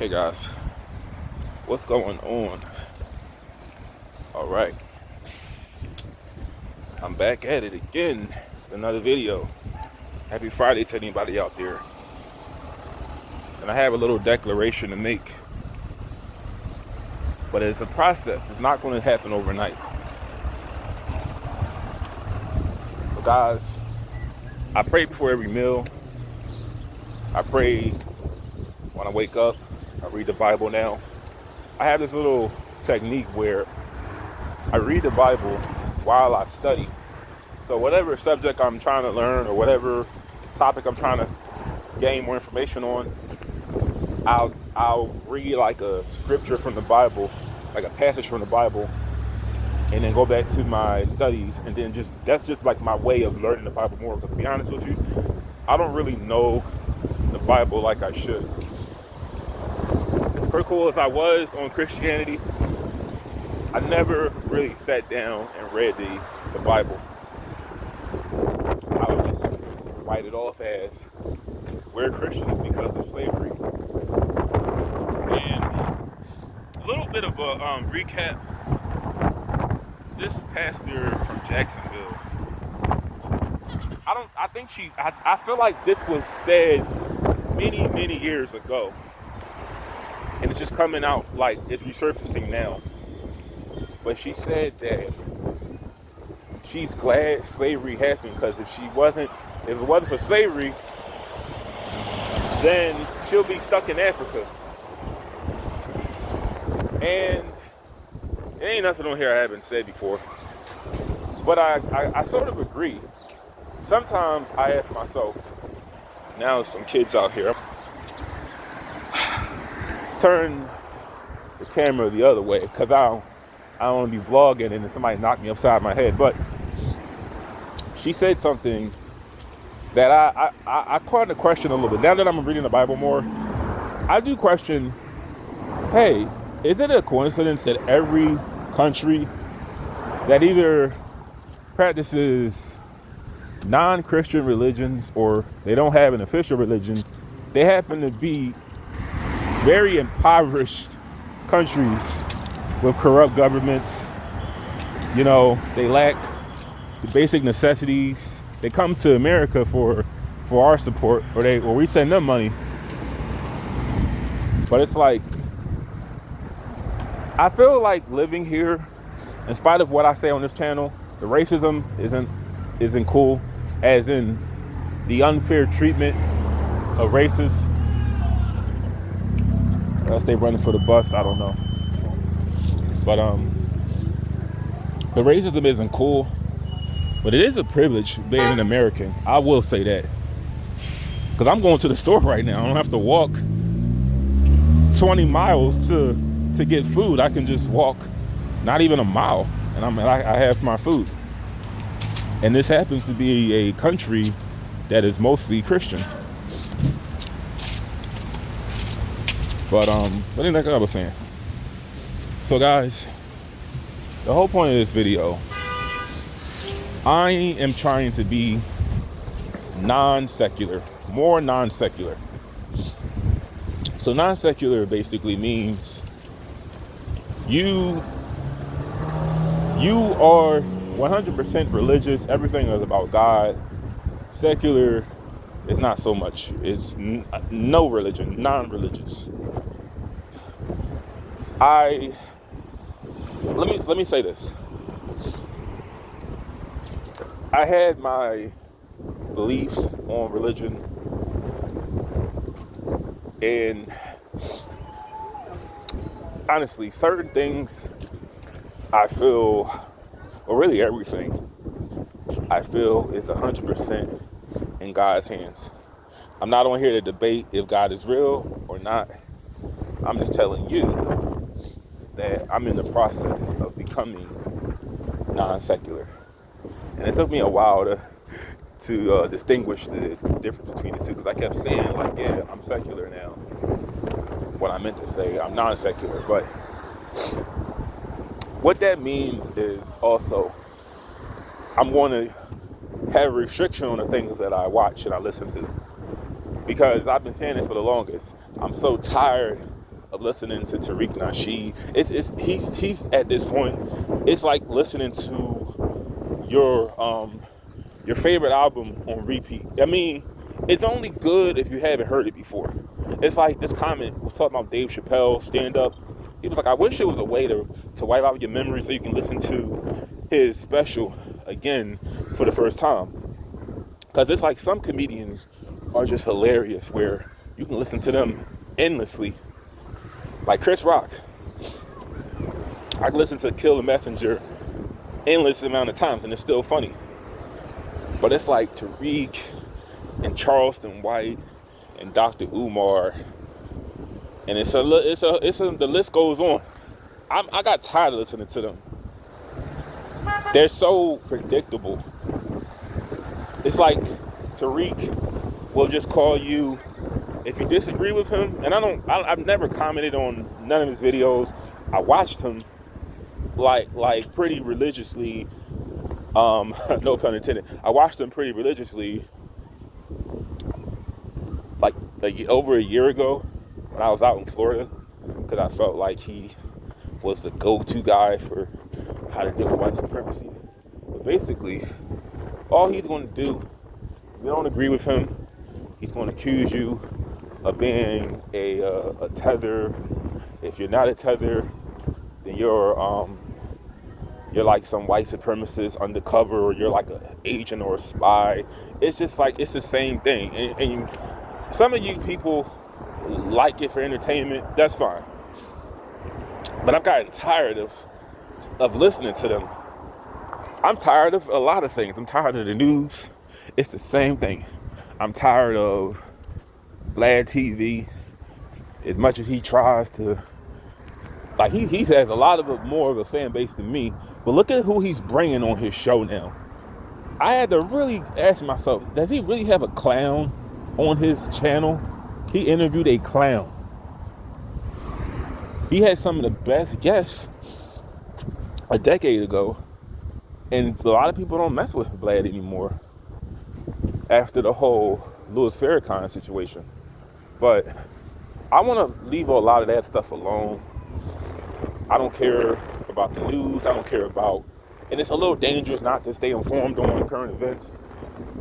Hey guys, what's going on? All right, I'm back at it again with another video. Happy Friday to anybody out there. And I have a little declaration to make, but it's a process. It's not going to happen overnight. So guys, I pray before every meal. I pray when I wake up. I read the Bible now. I have this little technique where I read the Bible while I study. So whatever subject I'm trying to learn or whatever topic I'm trying to gain more information on, I'll read like a scripture from the Bible, like a passage from the Bible, and then go back to my studies, and then that's just like my way of learning the Bible more. Because to be honest with you, I don't really know the Bible like I should. As critical as I was on Christianity, I never really sat down and read the Bible. I would just write it off as we're Christians because of slavery. And a little bit of a recap. This pastor from Jacksonville, I feel like this was said many years ago. And it's just coming out, like it's resurfacing now. But she said that she's glad slavery happened, because if it wasn't for slavery, then she'll be stuck in Africa. And there ain't nothing on here I haven't said before. But I sort of agree. Sometimes I ask myself, now there's some kids out here, turn the camera the other way, because I don't want to be vlogging and then somebody knocked me upside my head. But she said something that I kind of question a little bit. Now that I'm reading the Bible more, I do question, hey, is it a coincidence that every country that either practices non-Christian religions or they don't have an official religion, they happen to be very impoverished countries with corrupt governments? You know, they lack the basic necessities. They come to America for our support, or we send them money. But it's like, I feel like living here, in spite of what I say on this channel, the racism isn't cool, as in the unfair treatment of races. Unless they running for the bus, I don't know. But the racism isn't cool, but it is a privilege being an American. I will say that, because I'm going to the store right now. I don't have to walk 20 miles to get food. I can just walk not even a mile, and I have my food. And this happens to be a country that is mostly Christian. But like I was saying. So guys, the whole point of this video, I am trying to be non-secular, more non-secular. So non-secular basically means you are 100% religious. Everything is about God. Secular is not so much. It's no religion, non-religious. Let me say this. I had my beliefs on religion, and honestly, certain things I feel, or really everything, I feel is 100% in God's hands. I'm not on here to debate if God is real or not. I'm just telling you that I'm in the process of becoming non-secular. And it took me a while to distinguish the difference between the two, because I kept saying, like, yeah, I'm secular now, when I meant to say I'm non-secular. But what that means is also I'm going to have a restriction on the things that I watch and I listen to, because I've been saying it for the longest. I'm so tired of listening to Tariq Nasheed. He's at this point, it's like listening to your favorite album on repeat. I mean, it's only good if you haven't heard it before. It's like this comment was talking about Dave Chappelle stand up. He was like, I wish there was a way to wipe out your memory so you can listen to his special again for the first time. Because it's like some comedians are just hilarious where you can listen to them endlessly. Like Chris Rock. I can listen to Kill the Messenger endless amount of times and it's still funny. But it's like Tariq and Charleston White and Dr. Umar, and the list goes on. I got tired of listening to them. They're so predictable. It's like Tariq will just call you if you disagree with him, and I've never commented on none of his videos. I watched him like pretty religiously. No pun intended. I watched him pretty religiously like over a year ago when I was out in Florida, because I felt like he was the go-to guy for how to deal with white supremacy. But basically, all he's going to do, if you don't agree with him, he's going to accuse you of being a tether. If you're not a tether, then you're like some white supremacist undercover, or you're like an agent or a spy. It's just like, it's the same thing. And some of you people like it for entertainment, that's fine. But I've gotten tired of listening to them. I'm tired of a lot of things. I'm tired of the news. It's the same thing. I'm tired of Vlad TV. As much as he tries to, like, he has a lot of more of a fan base than me, but look at who he's bringing on his show now. I had to really ask myself, does he really have a clown on his channel? He interviewed a clown. He had some of the best guests a decade ago, and a lot of people don't mess with Vlad anymore after the whole Louis Farrakhan situation. But I want to leave a lot of that stuff alone. I don't care about the news. I don't care about, and it's a little dangerous not to stay informed on current events,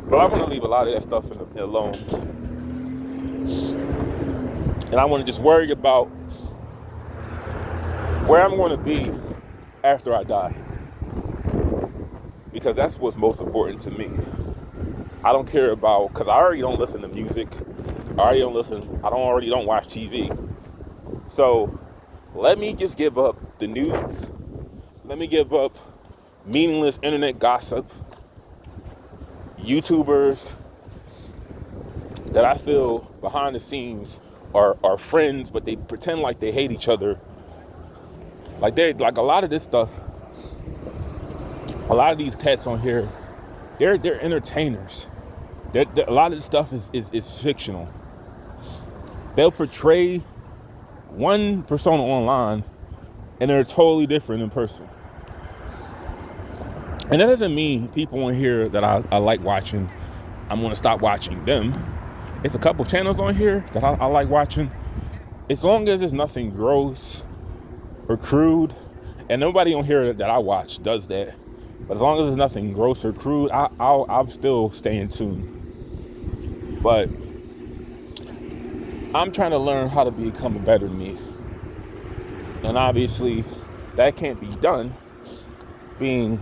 but I want to leave a lot of that stuff alone. And I want to just worry about where I'm going to be after I die, because that's what's most important to me. I don't care about, because I already don't listen to music. I already don't watch TV. So let me just give up the news. Let me give up meaningless internet gossip, YouTubers that I feel behind the scenes are friends, but they pretend like they hate each other. Like a lot of this stuff, a lot of these cats on here, they're entertainers. A lot of this stuff is fictional. They'll portray one persona online and they're totally different in person. And that doesn't mean people on here that I like watching, I'm going to stop watching them. It's a couple channels on here that I like watching. As long as there's nothing gross or crude, and nobody on here that I watch does that. But as long as there's nothing gross or crude, I'll still stay in tune. But I'm trying to learn how to become a better me. And obviously that can't be done being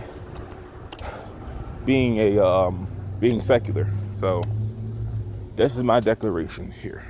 secular. So this is my declaration here.